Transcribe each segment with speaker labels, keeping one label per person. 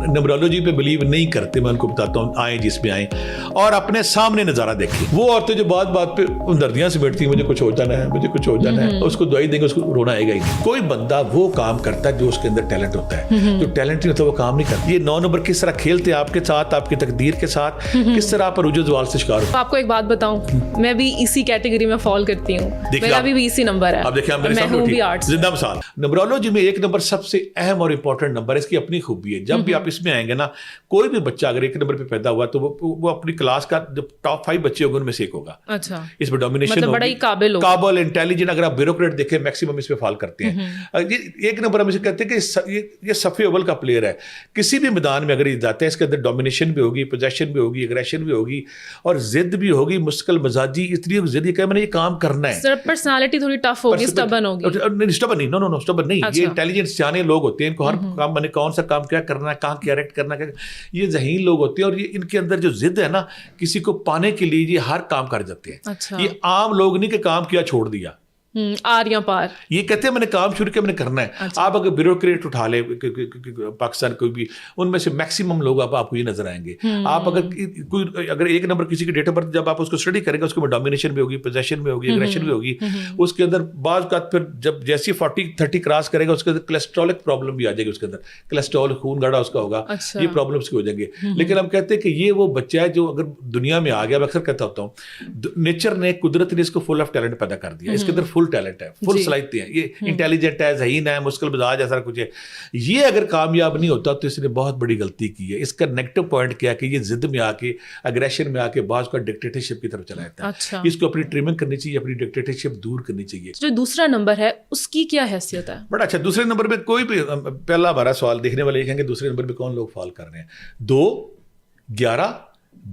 Speaker 1: Numerology पे believe नहीं करते, मैं उनको बताता हूँ आए जिसमें आए और अपने सामने नज़ारा देखें। वो औरतें जो बात बात पे दर्दियाँ से बैठती हैं, मुझे कुछ हो जाना है, मुझे कुछ हो जाना है, उसको दवाई देंगे उसको रोना आएगा ही नहीं। कोई बंदा वो काम करता है जो उसके अंदर टैलेंट होता है, जो टैलेंट नहीं होता वो काम नहीं करता। ये 9 नंबर किस तरह खेलते हैं आपके साथ, आपकी तकदीर के साथ, किस तरह आप अरूज ज़वाल से शिकार हो।
Speaker 2: आपको एक बात बताऊं, मैं भी इसी कैटेगरी में फॉल करती हूँ, मेरा भी इसी नंबर है।
Speaker 1: अब देखिए
Speaker 2: मैं हूँ भी आर्ट्स।
Speaker 1: जिंदा मिसाल न्यूमरोलॉजी में 1 नंबर सबसे अहम और इंपॉर्टेंट नंबर है, इसकी अपनी खूबी है। जब भी आप इसमें आएंगे ना, कोई भी बच्चा अगर 1 नंबर पे पैदा हुआ तो वो अपनी क्लास का जो टॉप 5 बच्चे होंगे उनमें से एक होगा।
Speaker 2: अच्छा,
Speaker 1: इसमें डोमिनेशन
Speaker 2: मतलब बड़ा ही काबिल
Speaker 1: इंटेलिजेंट। अगर आप ब्यूरोक्रेट देखें मैक्सिमम इसमें फॉल करते हैं। ये 1 नंबर हम इसे कहते हैं कि ये सफ़े अव्वल का प्लेयर है। किसी भी मैदान में अगर ये जाता है, इसके अंदर डोमिनेशन भी होगी, पोजेशन भी होगी, एग्रेशन भी होगी और जिद भी होगी, मुश्किल मजाजी, इसलिए जिद ये मैंने ये काम करना है।
Speaker 2: सिर्फ पर्सनालिटी थोड़ी टफ होगी, स्टबर्न होगी।
Speaker 1: स्टबर्न नहीं, नो स्टबर्न नहीं। ये इंटेलिजेंट सियाने लोग होते हैं, इनको हर काम, मैंने कौन सा काम क्या करना है, कहाँ क्या एक्ट करना है, ये ज़हीन लोग होते हैं और ये इनके अंदर जो जिद है ना, किसी को पाने के लिए ये हर काम कर जाते हैं।
Speaker 2: अच्छा।
Speaker 1: ये आम लोग नहीं कि काम किया छोड़ दिया,
Speaker 2: आर या पार, ये
Speaker 1: कहते हैं मैंने काम शुरू किया, मैंने करना है। अच्छा। आप अगर ब्यूरोक्रेट उठा ले पाकिस्तान कोई भी, उनमें से मैक्सिमम लोग आपको ये नजर आएंगे। आप अगर 1 नंबर किसी की डेट ऑफ बर्थ जब आप उसको स्टडी करेंगे, उसके में डोमिनेशन भी होगी, पोजेशन भी होगी, एग्रेशन भी होगी, उसके अंदर बाज़ का फिर जब जैसी 40-30 क्रॉस करेगा उसके अंदर कोलेस्ट्रॉलिक प्रॉब्लम भी आ जाएगी, उसके अंदर कोलेस्ट्रॉल खून गाढ़ा उसका होगा। ये प्रॉब्लम्स की हो जाएंगे। लेकिन हम कहते हैं कि ये वो बच्चा है जो अगर दुनिया में आ गया, मैं अक्सर कहता होता हूँ नेचर ने, कुदरत ने इसको फुल ऑफ टैलेंट पैदा कर दिया, इसके अंदर फुल टैलेंट है, फुल सलाहियत है, ये इंटेलिजेंट है, ज़हीन है, मुश्किल मिजाज है, सारा कुछ है। ये अगर कामयाब नहीं होता तो इसने बहुत बड़ी गलती की है। इसका नेगेटिव पॉइंट क्या है कि ये जिद में आके, एग्रेशन में आके बाज का डिक्टेटरशिप की तरफ चला जाता है।
Speaker 2: अच्छा।
Speaker 1: इसको अपनी ट्रिमिंग करनी चाहिए, अपनी डिक्टेटरशिप दूर करनी चाहिए।
Speaker 2: जो दूसरा नंबर है उसकी क्या हैसियत है? बड़ा
Speaker 1: अच्छा, दूसरे नंबर पे कोई भी, पहला हमारा सवाल देखने वाले कहेंगे दूसरे नंबर पे कौन लोग फॉल कर रहे हैं। 2, 11,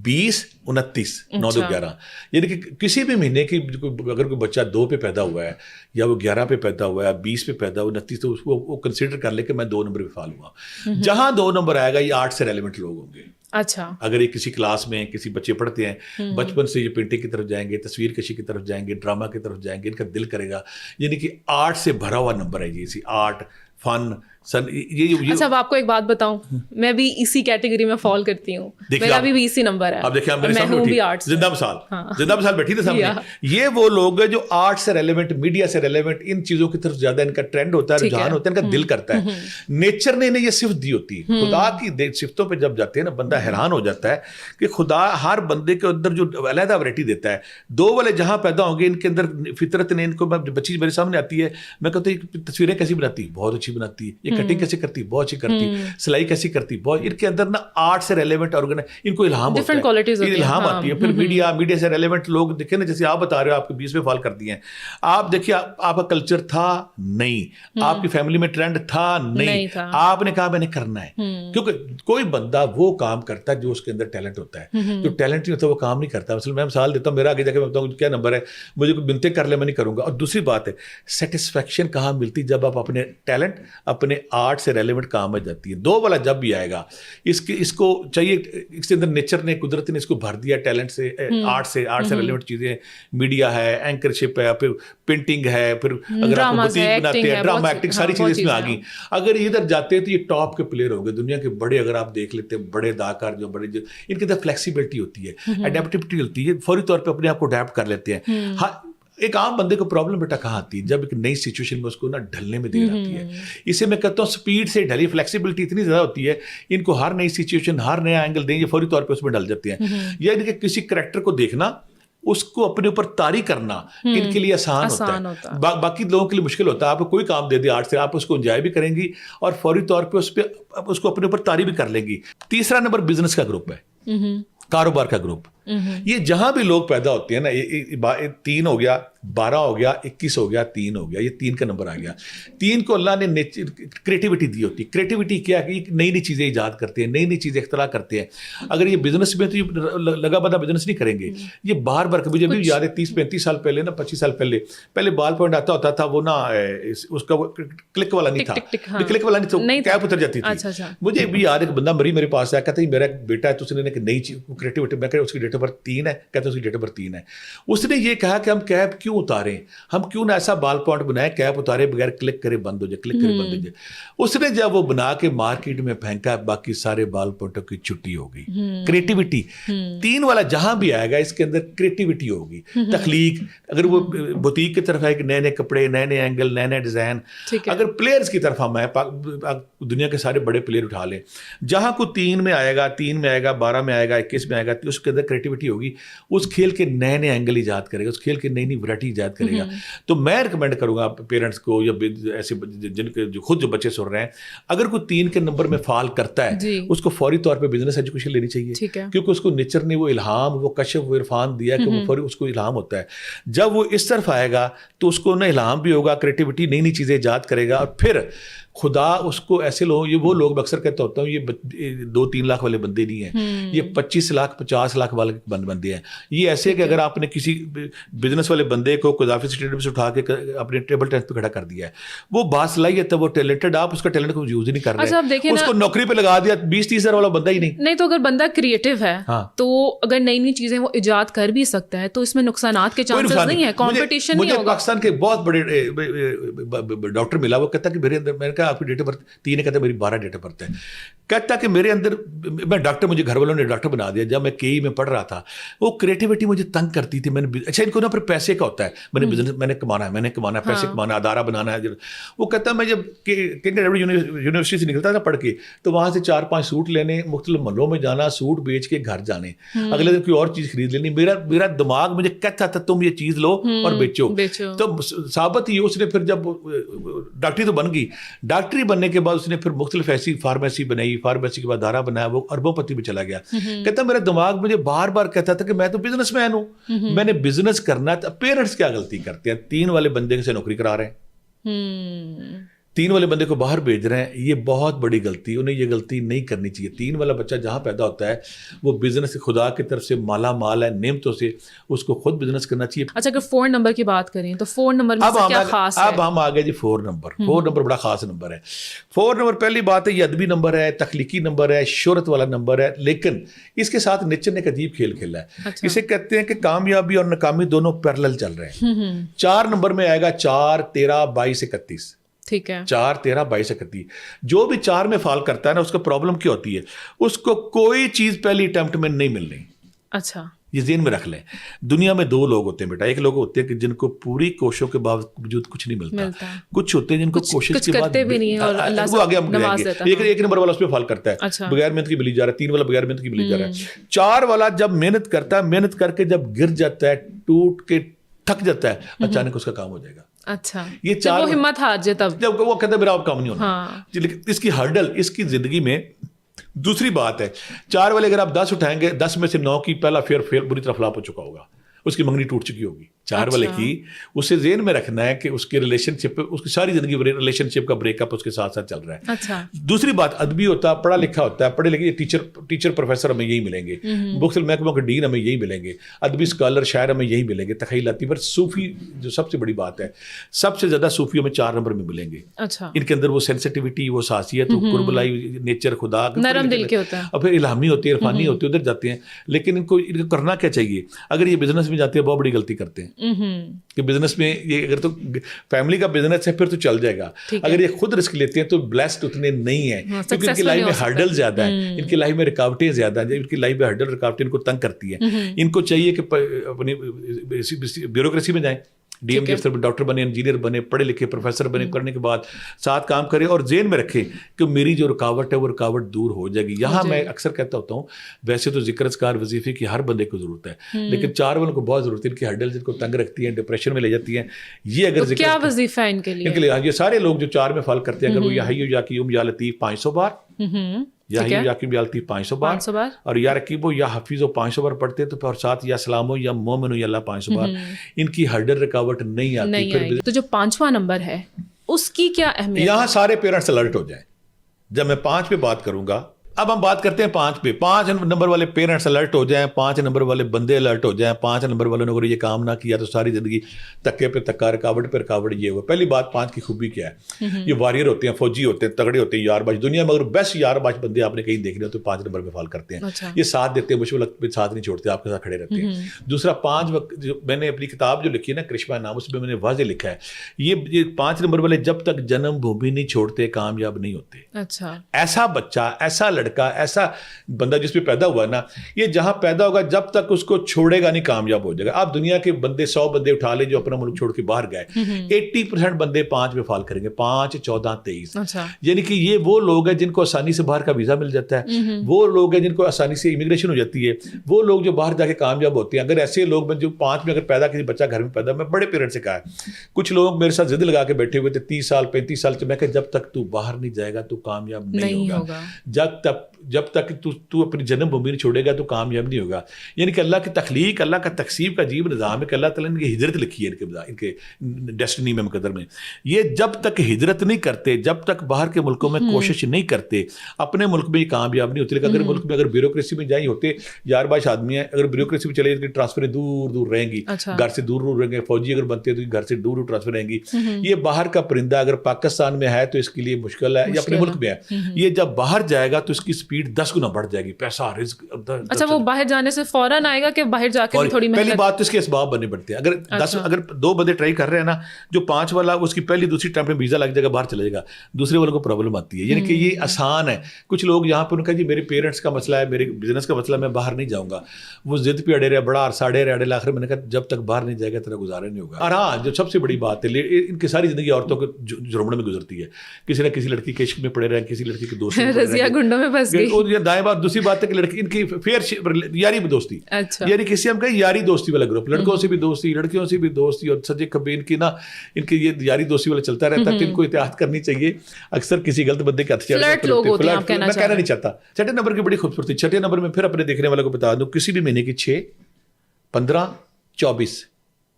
Speaker 1: 20, 29, 9, 2, 11, यानी कि किसी भी महीने की अगर कोई बच्चा 2 पे पैदा हुआ है या वो 11 पे पैदा हुआ है, 20 पे पैदा हुआ, 29, तो उसको वो कंसीडर कर ले कि मैं 2 नंबर पे फॉल हुआ। जहां 2 नंबर आएगा ये 8 से रेलेवेंट लोग होंगे।
Speaker 2: अच्छा।
Speaker 1: अगर ये किसी क्लास में किसी बच्चे पढ़ते हैं, बचपन से ये पेंटिंग की तरफ जाएंगे, तस्वीर कशी की तरफ जाएंगे, ड्रामा की तरफ जाएंगे, इनका दिल करेगा, यानी कि 8 से भरा हुआ नंबर है ये, इसी 8 फन सन ये।
Speaker 2: अच्छा, अब आपको एक बात बताऊं, मैं भी इसी कैटेगरी में फॉल करती हूँ, मेरा भी इसी नंबर है।
Speaker 1: अब देखिए
Speaker 2: मैं हूँ भी आर्ट्स।
Speaker 1: जिंदा मिसाल बैठी थी सामने। ये वो लोग हैं जो आर्ट से रेलेवेंट, मीडिया से रेलेवेंट, इन चीजों की तरफ ज्यादा इनका ट्रेंड होता है, रुझान होता है, इनका दिल करता है। नेचर ने इन्हें ये सिफ्त दी होती है। खुदा की सिफ्तों पे जब जाते हैं ना, बंदा हैरान हो जाता है कि खुदा हर बंदे के अंदर जो अलहदा वैरायटी देता है। 2 वाले जहां पैदा होंगे, इनके अंदर फितरत ने, इनको बच्ची मेरे सामने आती है, मैं कहता हूँ तस्वीरें कैसी बनाती है, बहुत अच्छी बनाती है, ये कटिंग कैसे करती है, बहुत अच्छी करती, सिलाई कैसी करती, बहुत। इनके अंदर ना आर्ट से रेलेवेंट ऑर्गन, इनको इल्हाम होता है, इल्हाम आती है। फिर मीडिया से रेलेवेंट लोग देखे ना, जैसे आप बता रहे हो आपके 20 में फॉल कर दिए हैं। आप देखिए, आपका कल्चर था नहीं, आपकी फैमिली में ट्रेंड था नहीं, आपने कहा मैंने करना है। क्योंकि कोई बंदा वो काम करता है जो उसके अंदर टैलेंट होता है, जो टैलेंट नहीं होता वो काम नहीं करता। मैं मिसाल देता हूँ, मेरा आगे जाके मैं बताऊँ क्या नंबर है, मुझे कोई बिनते कर ले मैं नहीं करूँगा। और दूसरी बात है, सेटिस्फैक्शन कहाँ मिलती, जब आप अपने टैलेंट, अपने आर्ट से रेलेवेंट काम आ जाती है। 2 वाला जब भी आएगा, इसको चाहिए, इसके अंदर नेचर ने, कुदरत ने इसको भर दिया टैलेंट से, आर्ट से रेलेवेंट चीजें, मीडिया है, एंकरशिप है, फिर पेंटिंग है, फिर अगर आप बुटीक बनाते हैं, ड्रामा, एक्टिंग, सारी चीजें इसमें आ गई। अगर इधर जाते हैं तो ये टॉप के प्लेयर होंगे दुनिया के बड़े। अगर आप देख लेते हैं बड़े अदाकार जो बड़े, इनके अंदर फ्लेक्सिबिलिटी होती है, एडेप्टिविटी होती है, फौरी तौर पर अपने आप को अडेप्ट कर लेते हैं। हाँ, एक आम बंदे को प्रॉब्लम बेटा कहाँ आती है, जब एक नई सिचुएशन में उसको ना ढलने में देर आती है। इसे मैं कहता हूँ स्पीड से ढली, फ्लेक्सिबिलिटी इतनी ज़्यादा होती है, इनको हर नई सिचुएशन, हर नया एंगल देंगे, फौरी तौर पे उसमें ढल जाते हैं। या इनके किसी करैक्टर को देखना, उसको अपने ऊपर तारी करना इनके लिए आसान होता है। बाकी लोगों के लिए मुश्किल होता है। आपको कोई काम दे दे आर्ट से, आप उसको एंजॉय भी करेंगी और फौरी तौर पे उसको अपने ऊपर तारी भी कर लेंगी। तीसरा नंबर बिजनेस का ग्रुप है, कारोबार का ग्रुप। ये जहां भी लोग पैदा होते हैं ना, 3 हो गया, 12 हो गया, 21 हो गया, 3 हो गया, ये 3 का नंबर आ गया। 3 को अल्लाह ने क्रिएटिविटी दी होती है। क्रिएटिविटी क्या है कि नई नई चीज़ें ईजाद करते हैं, नई नई चीज़ें इख्तरा करते हैं। अगर ये बिजनेस में तो ये लगा बदा बिजनेस नहीं करेंगे, ये बार बार, मुझे भी याद है 30-35 साल पहले ना, 25 साल पहले बाल पॉइंट आता होता था, वो ना उसका वो क्लिक वाला नहीं था, क्लिक वाला नहीं था, कैप उतर जाती थी। मुझे भी याद है, बंदा मेरे पास आया, कहता है मेरा बेटा है, तो उसने नई चीज क्रिएटिविटी, मैं उसकी डेट ऑफ बर्थ 3 है, कहते उसकी डेट ऑफ बर्थ 3 है। उसने ये कहा कि हम कैप क्यों उतारें, हम क्यों ना ऐसा बाल पॉइंट बनाए कैप उतारे बगैर क्लिक करे बंद हो जाए, क्लिक करे बंद हो जाए। उसने जब वो बना के मार्केट में फेंका, बाकी सारे बाल पॉइंटों की छुट्टी हो गई। क्रिएटिविटी 3 वाला जहां भी आएगा इसके अंदर क्रिएटिविटी होगी, तख्लीक। अगर वो बुटीक की तरफ है कि नए नए कपड़े, नए नए एंगल, नए नए डिजाइन, अगर प्लेयर्स की तरफ हम आए, दुनिया के सारे बड़े प्लेयर उठा लें, जहां को 3 में आएगा, 3 में आएगा, 12 में आएगा, 21 में आएगा, तो उसके अंदर क्रिएटिविटी होगी, उस खेल के नए नए एंगल ईजाद करेगा, उस खेल के नई नई वैरायटी ईजाद करेगा। तो मैं रिकमेंड करूंगा पेरेंट्स को या ऐसे जिनके जो खुद जो बच्चे सुन रहे हैं, अगर कोई 3 के नंबर में फाल करता है उसको फौरी तौर पे बिजनेस एजुकेशन लेनी चाहिए, क्योंकि उसको नेचर ने वो इल्हाम, वो कशफ, वो इरफान दिया कि वो फौरी उसको इल्हाम होता है। जब वो इस तरफ आएगा तो उसको ना इल्हाम भी होगा, क्रिएटिविटी, नई नई चीज़ें ईजाद करेगा, और फिर खुदा उसको ऐसे लोग, ये वो लोग अक्सर कहता होता हूँ, ये 2-3 लाख वाले बंदे नहीं हैं, ये 25 लाख 50 लाख वाले बंदे हैं। ये ऐसे कि अगर आपने किसी बिजनेस वाले बंदे को कदाफी स्टेडियम से उठा के अपने टेबल टेनिस पे खड़ा कर दिया है, वो बासलाहियत है, वो टैलेंटेड, आप उसका टैलेंट को यूज ही नहीं कर रहे, उसको नौकरी पे लगा दिया, 20-30 हज़ार वाला बंदा ही नहीं।
Speaker 2: तो अगर बंदा क्रिएटिव है तो अगर नई नई चीजें वो इजाद कर भी सकता है, तो इसमें नुकसानात के चांसेस नहीं है, कंपटीशन नहीं होगा।
Speaker 1: पाकिस्तान के बहुत बड़े डॉक्टर मिला, वो कहता कि मेरे अंदर, मैंने कहा आपकी डेट ऑफ बर्थ 3 है, कहता मेरी 12 डेट ऑफ बर्थ है। कहता कि मेरे अंदर, मैं डॉक्टर, मुझे घर वालों ने डॉक्टर बना दिया, जब मैं केई में पढ़ रहा था, वो क्रिएटिविटी मुझे तंग करती थी। मैंने अच्छा इनको ना फिर पैसे का होता है, मैंने बिजनेस, मैंने कमाना है, पैसे कमाना, अदारा बनाना है। वो कहता मैं जब यूनिवर्सिटी से निकलता था पढ़ के, तो वहां से 4-5 सूट लेने, मुख्तलिफ महलों में जाना, सूट बेच के घर जाने, अगले दिन कोई और चीज खरीद लेनी। मेरा दिमाग मुझे कहता था तुम ये चीज लो और बेचो। तो साबित ही उसने फिर जब डॉक्टरी तो बन गई, डॉक्टरी बनने के बाद उसने फिर मुख्तलिफ ऐसी फार्मेसी बनाई, फार्मेसी के बाद दारा बनाया, वो अरबोपति में चला गया। कहता मेरा दिमाग मुझे बार बार कहता था कि मैं तो बिजनेसमैन हूं, मैंने बिजनेस करना है। पेरेंट्स क्या गलती करते हैं, 3 वाले बंदे से नौकरी करा रहे हैं, 3 वाले बंदे को बाहर भेज रहे हैं, ये बहुत बड़ी गलती, उन्हें ये गलती नहीं करनी चाहिए। 3 वाला बच्चा जहां पैदा होता है वो बिजनेस खुदा की तरफ से माला माल है, नेमतों से, उसको खुद बिजनेस करना चाहिए।
Speaker 2: अच्छा, अगर 4 नंबर की बात करें तो 4 नंबर में क्या खास है?
Speaker 1: अब हम आ गए जी 4 नंबर। 4 नंबर बड़ा खास नंबर है। 4 नंबर पहली बात है ये अदबी नंबर है, तख्लीकी नंबर है, शोहरत वाला नंबर है, लेकिन इसके साथ नेचर ने एक अजीब खेल खेला है। अच्छा। इसे कहते हैं कि कामयाबी और नाकामी दोनों पैरेलल चल रहे हैं। 4 नंबर में आएगा 4, 13, 22, 31। ठीक है, 4, 13, 22, 31। जो भी 4 में फॉल करता है ना, उसका प्रॉब्लम क्या होती है, उसको कोई चीज पहली अटेम्प्ट में नहीं मिलनी। अच्छा, ये ज़हन में रख लें। दुनिया में 2 लोग होते हैं बेटा, एक लोग होते हैं कि जिनको पूरी कोशिशों के बावजूद कुछ नहीं मिलता, कुछ होते हैं जिनको कोशिश के बाद भी नहीं है और अल्लाह से आगे हम गिरेंगे। एक नंबर वाला उस पर फॉल करता है, अच्छा। बगैर मेहनत की मिली जा रहा है। 3 वाला बगैर मेहनत की मिली जा रहा है। 4 वाला जब मेहनत करता है, मेहनत करके जब गिर जाता है, टूट के थक जाता है, अचानक उसका काम हो जाएगा। अच्छा, ये 4 वो हिम्मत हार जाए तब, जब वो कहता है मेरा अब काम नहीं होना। हाँ। लेकिन इसकी हर्डल, इसकी जिंदगी में दूसरी बात है, 4 वाले अगर आप 10 उठाएंगे, 10 में से 9 की पहला फेयर बुरी तरह फ्लॉप हो चुका होगा, उसकी मंगनी टूट चुकी होगी। 4 वाले की उसे ज़हन में रखना है कि उसके रिलेशनशिप, उसकी सारी जिंदगी रिलेशनशिप का ब्रेकअप उसके साथ साथ चल रहा है। अच्छा। दूसरी बात, अदबी होता है, पढ़ा लिखा होता है, पढ़े लिखे टीचर प्रोफेसर हमें यही मिलेंगे, मुख्तलिफ महकमों के डीन हमें यही मिलेंगे, अदबी स्कॉलर शायर हमें यही मिलेंगे, तख़यलाती। पर सूफी जो सबसे बड़ी बात है, सबसे ज्यादा सूफियों में 4 नंबर में मिलेंगे। अच्छा। इनके अंदर वो सेंसिटिविटी, वो सासियत, वो कुर्बलाई, नेचर, खुदा, नरम दिल के होता है, और फिर इल्हामी होती है, इरफानी होती है, उधर जाते हैं। लेकिन इनको करना क्या चाहिए, अगर ये बिजनेस में जाते हैं बहुत बड़ी गलती करते हैं कि बिजनेस में ये, अगर तो फैमिली का बिजनेस है फिर तो चल जाएगा, अगर ये खुद रिस्क लेते हैं तो ब्लेस्ड उतने नहीं है, क्योंकि इनकी लाइफ में हर्डल ज्यादा है, इनकी लाइफ में रुकावटें ज्यादा है। इनकी लाइफ में हर्डल, रुकावटें इनको तंग करती है। इनको चाहिए कि अपनी ब्यूरोक्रेसी में जाएं, डीएमजी अफसर डॉक्टर बने, इंजीनियर बने, पढ़े लिखे प्रोफेसर बने, करने के बाद साथ काम करें और जेन में रखें कि मेरी जो रुकावट है वो रुकावट दूर हो जाएगी। यहाँ मैं अक्सर कहता होता हूँ, वैसे तो जिक्र अस्कार वजीफे की हर बंदे को जरूरत है, लेकिन 4 वालों को बहुत जरूरत है। इनकी हर्डल जिनको तंग रखती है, डिप्रेशन में ले जाती है, ये अगर क्या वजीफा है इनके लिए, ये सारे लोग जो 4 में फॉल करते हैं, अगर वो या हय्यू या क़य्यूम या लतीफ़ 500 बार, या हय्यू या क़य्यूम या लतीफ़ 500 बार, और या रकीबो या हफीज़ो 500 बार पढ़ते तो फिर साथ या सलामो या मोमिनो या अल्लाह 500 बार। इनकी हर्डल रुकावट नहीं आती।
Speaker 2: तो जो 5वां नंबर है उसकी क्या अहमियत?
Speaker 1: यहाँ सारे पेरेंट्स अलर्ट हो जाएं। जब मैं 5 पे बात करूंगा, اب ہم بات کرتے ہیں 5 پہ. 5 نمبر والے پیرنٹس الرٹ ہو جائیں, 5 نمبر والے بندے الرٹ ہو جائیں. 5 نمبر والوں نے اگر یہ کام نہ کیا تو ساری زندگی تکے پہ تکا, رکاوٹ پہ رکاوٹ. یہ ہوا پہلی بات. 5 کی خوبی کیا ہے؟ یہ وارئر ہوتے ہیں, فوجی ہوتے ہیں, تگڑے ہوتے ہیں, یار باش. دنیا میں اگر بیسٹ یار باش بندے آپ نے کہیں دیکھنے ہو تو 5 نمبر پہ فال کرتے ہیں. یہ ساتھ دیتے ہیں, مشکل وقت پہ ساتھ نہیں چھوڑتے, آپ کے ساتھ کھڑے رہتے ہیں. دوسرا 5 وقت, جو میں نے اپنی کتاب جو لکھی ہے نا کرشما نام, اس میں نے واضح لکھا ہے یہ 5 نمبر والے جب تک جنم بھومی نہیں چھوڑتے کامیاب نہیں ہوتے.
Speaker 2: اچھا,
Speaker 1: ایسا بچہ, ایسا لڑکا, ایسا بندہ جس پہ پیدا ہوا نا, یہ جہاں پیدا ہوگا جب تک اس کو چھوڑے گا نہیں کامیاب ہو جائے گا. آپ دنیا کے بندے 100 بندے اٹھا لیں جو اپنا ملک چھوڑ کے باہر گئے, 80% بندے 5 پہ فال کریں گے. 5, 14, 23. یعنی کہ یہ وہ لوگ ہیں جن کو آسانی سے باہر کا ویزا مل جاتا ہے, وہ لوگ ہیں جن کو آسانی سے امیگریشن ہو جاتی ہے, وہ لوگ جو باہر جا کے کامیاب ہوتے ہیں. اگر ایسے لوگ جو 5 میں اگر پیدا کسی بچہ گھر میں پیدا, میں بڑے پیرنٹ سے کہا ہے, کچھ لوگ میرے ساتھ ضد لگا کے بیٹھے ہوئے تھے 30 سال 35 سال سے, میں کہ جب تک تو باہر نہیں جائے گا تو کامیاب نہیں ہوگا. جب تک تو اپنی جنم بھومی نہیں چھوڑے گا تو کامیاب نہیں ہوگا. یعنی کہ اللہ کی تخلیق, اللہ کا تقسیم کا عجیب نظام ہے کہ اللہ تعالیٰ نے ہجرت لکھی ہے ان کے ڈیسٹنی میں, مقدر میں. یہ جب تک ہجرت نہیں کرتے, جب تک باہر کے ملکوں میں کوشش نہیں کرتے, اپنے ملک میں کامیاب نہیں ہوتے. لیکن اگر ملک میں اگر بیوروکریسی میں جائیں ہوتے, یار باش آدمی ہیں, اگر بیوروکریسی میں چلے جائے ٹرانسفر دور دور رہیں گی, گھر سے دور دور رہیں گے. فوجی اگر بنتے تو گھر سے دور دور ٹرانسفر رہیں گی. یہ باہر کا پرندہ اگر پاکستان میں ہے تو اس کے لیے مشکل ہے, یا اپنے ملک میں ہے. یہ جب باہر جائے گا تو اس کی سپیڈ 10 گنا بڑھ جائے گی, پیسہ رزق.
Speaker 2: اچھا, وہ باہر جانے سے فوراً آئے گا کہ باہر جا کے تھوڑی
Speaker 1: پہلی بات تو اس کے اسباب بننے پڑتے ہیں. اگر 2 بندے ٹرائی کر رہے ہیں نا, جو 5 والا اس کی پہلی دوسری ٹائم پہ ویزا لگ جائے گا, باہر چلے جائے گا, دوسرے والوں کو پرابلم آتی ہے. یعنی کہ یہ آسان ہے. کچھ لوگ یہاں پہ ان کا جی میرے پیرنٹس کا مسئلہ ہے, میرے بزنس کا مسئلہ ہے, میں باہر نہیں جاؤں گا. وہ ضد پہ اڑے رہے, بڑا عرصہ اڑے رہے, آخر میں نے کہا جب تک باہر نہیں جائے گا تیرا گزارا نہیں ہوگا. اور ہاں, جو سب سے بڑی بات ہے, ان کی ساری زندگی عورتوں کے جرمڑے میں گزرتی ہے. کسی نہ کسی لڑکی کے عشق میں پڑے رہے, کسی لڑکی کے دوست
Speaker 2: گنڈوں میں پھنس گئی.
Speaker 1: دائیں بات. دوسری بات ہے کہ لڑکی ان کی فیئر یاری دوستی, یعنی کسی ہم کہیں یاری دوستی والا گروپ, لڑکوں سے بھی دوستی, لڑکیوں سے بھی دوستی, اور سجے کبھی ان کی یہ یاری دوستی والا چلتا رہتا ہے. تو ان کو احتیاط کرنی چاہیے. اکثر کسی غلط بندے کے ہاتھ میں کہنا نہیں چاہتا. 6 نمبر کی بڑی خوبصورتی. 6 نمبر میں پھر اپنے دیکھنے والوں کو بتا دوں, کسی بھی مہینے کی 6, 15, 24,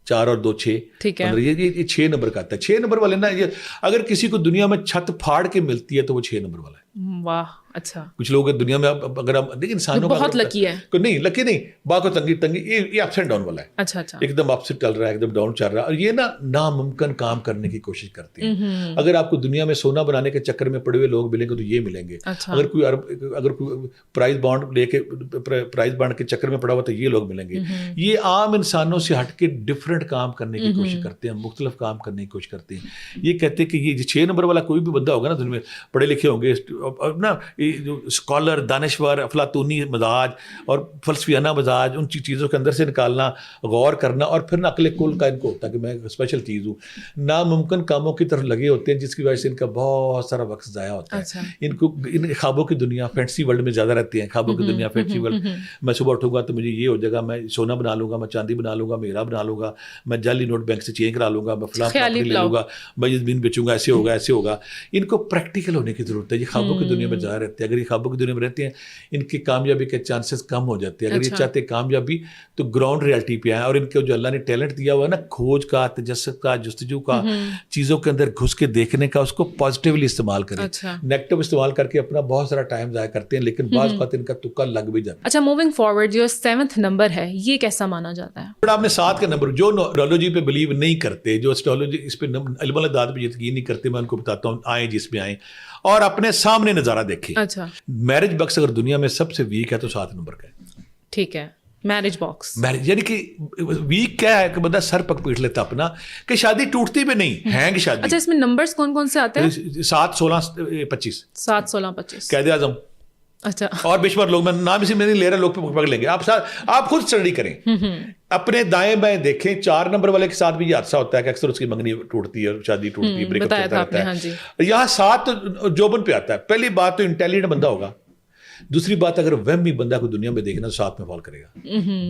Speaker 1: 4 اور 2, 6, یہ 6 نمبر کا آتا ہے. 6 نمبر والے نا, یہ اگر کسی کو دنیا میں چھت پھاڑ کے ملتی ہے تو وہ 6 نمبر والا ہے.
Speaker 2: واہ, اچھا.
Speaker 1: کچھ لوگ دنیا میں اگر ہم دیکھیں انسانوں
Speaker 2: بہت لکی ہے,
Speaker 1: نہیں لکی نہیں, باقو تنگی یہ اپس اینڈ ڈاؤن والا ہے.
Speaker 2: اچھا,
Speaker 1: ایک دم اپ سے چل رہا ہے, ایک دم ڈاؤن چل رہا ہے. اور یہ نا ناممکن کام کرنے کی کوشش کرتے ہیں. اگر آپ کو دنیا میں سونا بنانے کے چکر میں پڑے ہوئے لوگ ملیں گے تو یہ ملیں گے. اگر کوئی پرائز بانڈ لے کے پرائز بانڈ کے چکر میں پڑا ہوا تو یہ لوگ ملیں گے. یہ عام انسانوں سے ہٹ کے ڈفرینٹ کام کرنے کی کوشش کرتے ہیں, مختلف کام کرنے کی کوشش کرتے ہیں. یہ کہتے ہیں کہ یہ 6 نمبر والا کوئی بھی بندہ ہوگا نا دنیا میں, پڑھے لکھے ہوں گے نا, جو اسکالر, دانشور, افلاطونی مزاج اور فلسفیانہ مزاج, ان چیزوں کے اندر سے نکالنا, غور کرنا, اور پھر عقل کل کا ان کو ہوتا ہے کہ میں اسپیشل چیز ہوں. ناممکن کاموں کی طرف لگے ہوتے ہیں جس کی وجہ سے ان کا بہت سارا وقت ضائع ہوتا ہے. ان خوابوں کی دنیا, فینٹسی ورلڈ میں زیادہ رہتے ہیں. خوابوں کی دنیا, فینٹسی ورلڈ. میں صبح اٹھوں گا تو مجھے یہ ہو جائے گا, میں سونا بنا لوں گا, میں چاندی بنا لوں گا, میں ہیرا بنا لوں گا, میں جعلی نوٹ بینک سے چینج کرا لوں گا, میں فلاں لے لوں گا, میں یہ زمین بیچوں گا, ایسے ہوگا, ایسے ہوگا. ان کو پریکٹیکل ہونے کی ضرورت ہے. یہ خوابوں کی دنیا میں زیادہ رہتے ہیں. اگر یہ خوابوں کی دنیا میں رہتے ہیں, ان کی کامیابی کے چانسز کم ہو جاتے ہیں. اگر یہ چاہتے ہیں کامیابی تو گراؤنڈ ریالٹی پہ آئیں, اور ان کو جو اللہ نے ٹیلنٹ دیا ہوا ہے نا, کھوج کا, تجسس کا, جستجو کا, چیزوں کے اندر گھس کے دیکھنے کا, اس کو پازیٹیولی استعمال کریں. نیگیٹو استعمال کر کے اپنا بہت سارا ٹائم ضائع کرتے ہیں, لیکن بعض اوقات ان کا تکا لگ بھی جاتا ہے.
Speaker 2: اچھا, موونگ فارورڈ, جو 7th نمبر ہے یہ کیسا مانا جاتا ہے؟
Speaker 1: آپ نے 7 کا نمبر, جو نیورولوجی پہ بلیو نہیں کرتے, جو اسٹرالوجی اس پہ علم الاعداد پہ یقین نہیں کرتے, میں ان کو بتاتا ہوں, آئیں جس میں آئیں اور اپنے سامنے نظارہ دیکھیں.
Speaker 2: اچھا,
Speaker 1: میرج بکس اگر دنیا میں سب سے ویک ہے تو 7 نمبر کا ہے.
Speaker 2: ٹھیک ہے, میرج باکس,
Speaker 1: یعنی کہ ویک کیا ہے کہ بندہ سر پک پیٹ لیتا اپنا, کہ شادی ٹوٹتی بھی نہیں, ہینگ شادی.
Speaker 2: اچھا, اس میں نمبرز کون کون سے آتے ہیں؟
Speaker 1: 7, 16, 25.
Speaker 2: 7, 16, 25.
Speaker 1: قائد اعظم.
Speaker 2: اچھا,
Speaker 1: اور بے شمار لوگ, میں نام اسی میں نہیں لے رہا, لوگ پکڑ لیں گے. آپ خود اسٹڈی کریں, اپنے دائیں بائیں دیکھیں. 4 نمبر والے کے ساتھ بھی یہ حادثہ ہوتا ہے کہ اکثر اس کی منگنی ٹوٹتی ہے اور شادی ٹوٹتی ہے, بریک اپ چلتا رہتا ہے. یہاں 7 جوبن پہ آتا ہے. پہلی بات تو انٹیلیجنٹ بندہ ہوگا. دوسری بات, اگر وہمی بندہ کو دنیا میں دیکھنا تو 7 میں فال کرے گا.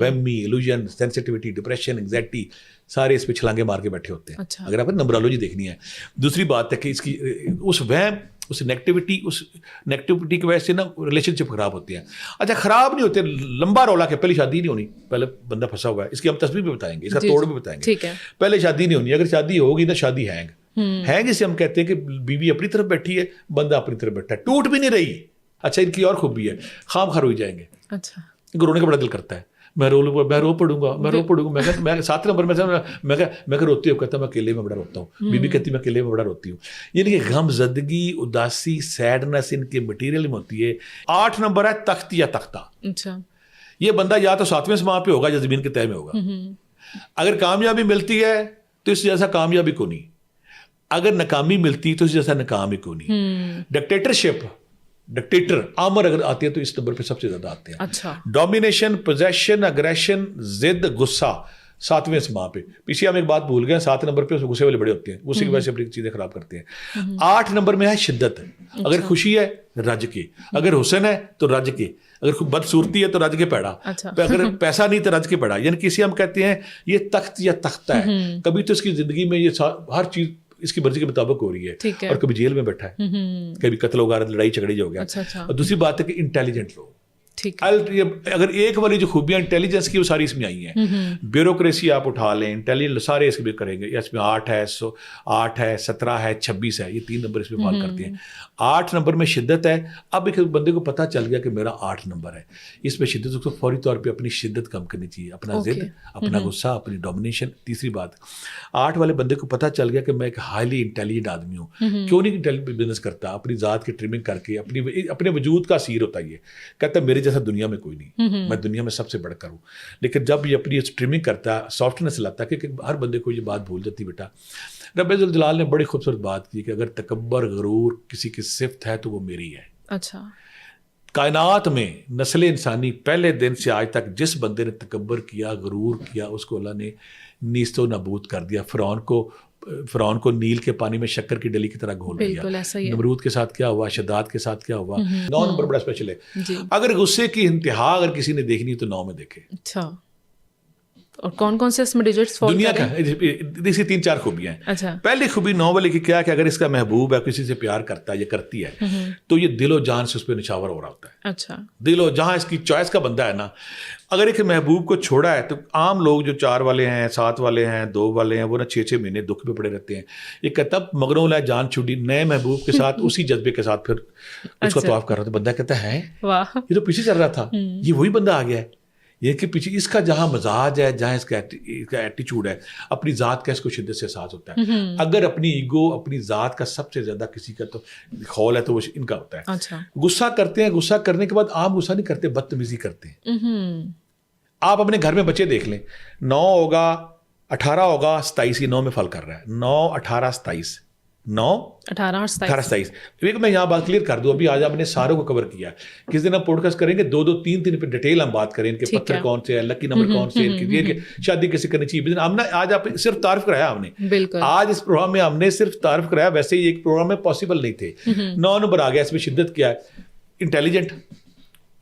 Speaker 1: وہمی, ایلوژن, سینسٹیوٹی, ڈپریشن, انگزائٹی, سارے اس پہ چھلانگے مار کے بیٹھے ہوتے ہیں. اگر آپ نے نمبرولوجی دیکھنی ہے. دوسری بات ہے کہ اس کی اس وہم, اس نیگیٹیوٹی کی وجہ سے نا ریلیشن شپ خراب ہوتی ہیں. اچھا, خراب نہیں ہوتے, لمبا رولا کہ پہلی شادی نہیں ہونی, پہلے بندہ پھنسا ہوا ہے. اس کی ہم تصویر بھی بتائیں گے, اس کا توڑ بھی بتائیں گے. پہلے شادی نہیں ہونی, اگر شادی ہوگی نا شادی ہینگ. اسے ہم کہتے ہیں کہ بیوی اپنی طرف بیٹھی ہے, بندہ اپنی طرف بیٹھا ہے, ٹوٹ بھی نہیں رہی, अच्छा इनकी और खूबी है, खाम खा रोई जाएंगे,
Speaker 2: अच्छा
Speaker 1: इनको रोने का बड़ा दिल करता है, मैं रो पड़ूंगा, मैं 7 नंबर में मैं रोती हूँ, कहता मैं अकेले में बड़ा रोता हूँ, बीबी कहती मैं अकेले में बड़ा रोती हूँ। यानी कि गम ज़दगी, उदासी, सैडनेस इनके मटीरियल में होती है। 8 नंबर है तख्त या तख्ता।
Speaker 2: अच्छा,
Speaker 1: ये बंदा या तो 7वें आसमान पे होगा या ज़मीन के तह में होगा। अगर कामयाबी मिलती है तो इस जैसा कामयाबी को नहीं, अगर नाकामी मिलती तो इस जैसा नाकामी को नहीं। डिक्टेटर आमर अगर आती है तो इस नंबर पे सबसे ज्यादा आते हैं।
Speaker 2: अच्छा,
Speaker 1: डोमिनेशन, पोजेशन, अग्रेशन, जिद, गुस्सा 7वें आसमान पे। पीछे हम एक बात भूल गए, 7 नंबर पे गुस्से वाले बड़े होते हैं, गुस्से की वजह से अपनी चीजें खराब करते हैं। 8 नंबर में है शिद्दत। अगर खुशी है रज के, अगर हुसन है तो रज के, अगर बदसूरती है तो रज के पैड़ा,
Speaker 2: अच्छा।
Speaker 1: अगर पैसा नहीं तो रज के पैड़ा। यानी किसी हम कहते हैं ये तख्त या तख्ता है, कभी तो इसकी जिंदगी में ये हर चीज इसकी मर्जी के मुताबिक हो रही है, और कभी जेल में बैठा है, कभी कत्ल वगैरह लड़ाई झगड़ी हो गया।
Speaker 2: अच्छा।
Speaker 1: और दूसरी बात है कि इंटेलिजेंट लोग,
Speaker 2: ठीक है,
Speaker 1: अगर एक वाली जो खूबियां इंटेलिजेंस की वो सारी इसमें आई हैं। ब्यूरोक्रेसी आप उठा लें, इंटेलिजेंट सारे इसमें करेंगे। इसमें 8 है, 17 है, 26 है, ये 3 नंबर इसमें माल करते हैं। 8 नंबर में शिद्दत है। अब एक बंदे को पता चल गया कि मेरा 8 नंबर है, इसमें शिद्दत, उसको फौरी तौर पे अपनी शिद्दत कम करनी चाहिए, अपना जिद, अपना गुस्सा, अपनी डोमिनेशन। तीसरी बात, 8 वाले बंदे को पता चल गया कि मैं एक हाईली इंटेलिजेंट आदमी हूँ, क्यों नहीं इंटेलिजेंट बिजनेस करता, अपनी ज़ात की ट्रिमिंग करके अपने वजूद का असीर होता है। ये कहता है मेरे जैसा दुनिया में कोई नहीं, मैं दुनिया में सबसे बढ़कर हूँ। लेकिन जब ये अपनी ट्रिमिंग करता है, सॉफ्टनेस लाता है, क्योंकि हर बंदे को ये बात भूल जाती बेटा। रब्बे जुल जलाल ने बड़ी खूबसूरत बात की कि अगर तकब्बर, गरूर किसी की सिफ्त है तो वो मेरी है।
Speaker 2: अच्छा,
Speaker 1: कायनात में नस्ल इंसानी पहले दिन से आज तक जिस बंदे ने तकब्बर किया, गरूर किया, उसको अल्लाह ने नीस्तो नाबूद कर दिया। फ़िरौन को नील के पानी में शक्कर की डली की तरह घोल दिया। नमरूद के साथ क्या हुआ, शद्दाद के साथ क्या हुआ। 9 नंबर बड़ा स्पेशल है। अगर गुस्से की इंतहा अगर किसी ने देखनी तो 9 में देखे।
Speaker 2: अच्छा, और कौन कौन से इसमें डिजिट्स फॉलो
Speaker 1: दुनिया का इसी 3-4 खूबियां हैं।
Speaker 2: अच्छा,
Speaker 1: पहली खूबी 9 वाले की क्या है कि अगर इसका महबूब है, किसी से प्यार करता है, ये करती है, तो ये दिलो जान से उस पर निछावर हो रहा होता है।
Speaker 2: अच्छा,
Speaker 1: दिलो जहां इसकी चॉइस का बंदा है ना, अगर एक महबूब को छोड़ा है तो आम लोग जो 4 वाले हैं, 7 वाले हैं, 2 वाले हैं, वो ना 6-6 महीने दुख में पड़े रहते हैं। ये कहता मगरों ला जान छुड़ी नए महबूब के साथ, उसी जज्बे के साथ फिर उसका तवाफ कर रहा था। बंदा कहता है
Speaker 2: वाह,
Speaker 1: ये तो पीछे चल रहा था, ये वही बंदा आ गया है। ये कि पीछे इसका जहाँ मजाज है, जहाँ इसका एटीट्यूड है, अपनी ज़ात का इसको शिद्दत से एहसास होता है। अगर अपनी ईगो, अपनी ज़ात का सबसे ज़्यादा किसी का तो खौल है तो वो इनका होता है।
Speaker 2: अच्छा,
Speaker 1: गुस्सा करते हैं, गुस्सा करने के बाद आम गुस्सा नहीं करते, बदतमीजी करते हैं। आप अपने घर में बच्चे देख लें, 9 होगा, 18 होगा, 27, ये 9 में फल कर रहा है। 9, 18, 27, 9, 18, 27। एक मैं यहाँ बात क्लियर कर दूँ, अभी आज आपने सारों को कवर किया। किस दिन हम पॉडकास्ट करेंगे 2-2, 3-3 पे डिटेल हम बात करें, इनके पत्थर कौन से है, लकी नंबर कौन से, इनकी शादी कैसे करनी चाहिए। हमने आज आप सिर्फ तारीफ कराया, हमने आज इस प्रोग्राम में हमने सिर्फ तारीफ कराया, वैसे ही एक प्रोग्राम में पॉसिबल नहीं थे। 9 नंबर आ गया, इसमें शिद्दत क्या है, इंटेलिजेंट,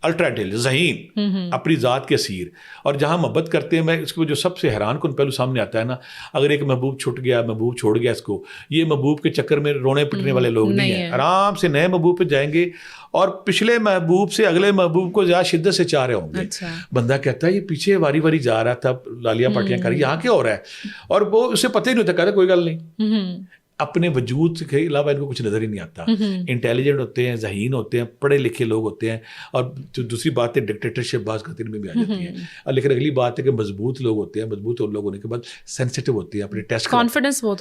Speaker 1: अल्ट्रा इंटेलिजेंट, ज़हीन, अपनी ज़ात के असीर। और जहाँ मोहब्बत करते हैं, मैं इसको जो सबसे हैरान कन पहलू सामने आता है ना, अगर एक महबूब छूट गया, महबूब छोड़ गया इसको, ये महबूब के चक्कर में रोने पिटने वाले लोग नहीं है, आराम से नए महबूब पे जाएंगे और पिछले महबूब से अगले महबूब को ज़्यादा शिद्दत से चाह रहे होंगे। अच्छा। बंदा कहता है ये पीछे वारी वारी जा रहा था, लालियाँ पाटियाँ कर, यहाँ क्या हो रहा है, और वो उसे पता ही नहीं होता, कहता कोई गल नहीं। अपने वजूद के अलावा इनको कुछ नज़र ही नहीं आता। इंटेलिजेंट होते हैं, ज़हीन होते हैं, पढ़े लिखे लोग होते हैं। और जो दूसरी बात है, डिक्टेटरशिप बात करते में भी आ जाती है। लेकिन अगली बात है कि मजबूत लोग होते हैं, मजबूत लोग होने के बाद सेंसिटिव होते हैं, अपने टेस्ट,
Speaker 2: कॉन्फिडेंस बहुत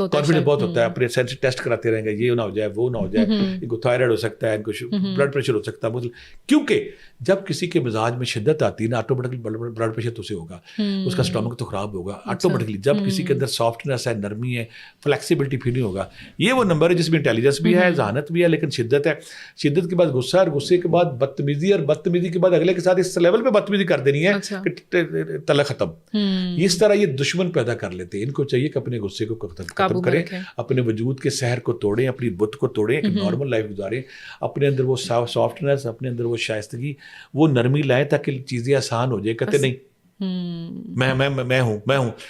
Speaker 2: होता है,
Speaker 1: अपने सेंसिटिव टेस्ट कराते रहेंगे, ये ना हो जाए, वो ना हो जाए, इनको थायराइड हो सकता है, इनको ब्लड प्रेशर हो सकता है। मतलब क्योंकि जब किसी के मिजाज में शिद्दत आती है ना, ऑटोमेटिकली ब्लड प्रेशर तो उसे होगा, उसका स्टमक तो खराब होगा ऑटोमेटिकली। जब किसी के अंदर सॉफ्टनेस है, नरमी है, फ्लेक्सिबिलिटी फील नहीं होगा। ये वो नंबर है जिसमें इंटेलिजेंस भी है, जहानत भी है, लेकिन शिद्दत है। शिद्दत के बाद गुस्सा, और गुस्से के बाद बदतमीजी, और बदतमीजी के बाद अगले के साथ इस लेवल पे बदतमीजी कर देनी है कि तला खत्म। इस तरह ये दुश्मन पैदा कर लेते हैं। इनको चाहिए कि अपने गुस्से को खत्म करें, अपने वजूद के सहर को तोड़ें, अपनी बुत को तोड़ें, एक नॉर्मल लाइफ गुजारें, अपने अंदर वो सॉफ्टनेस, अपने अंदर वो शाइस्तगी, वो नरमी लाएं ताकि चीज़ें आसान हो जाए। कहते नहीं मैं हूँ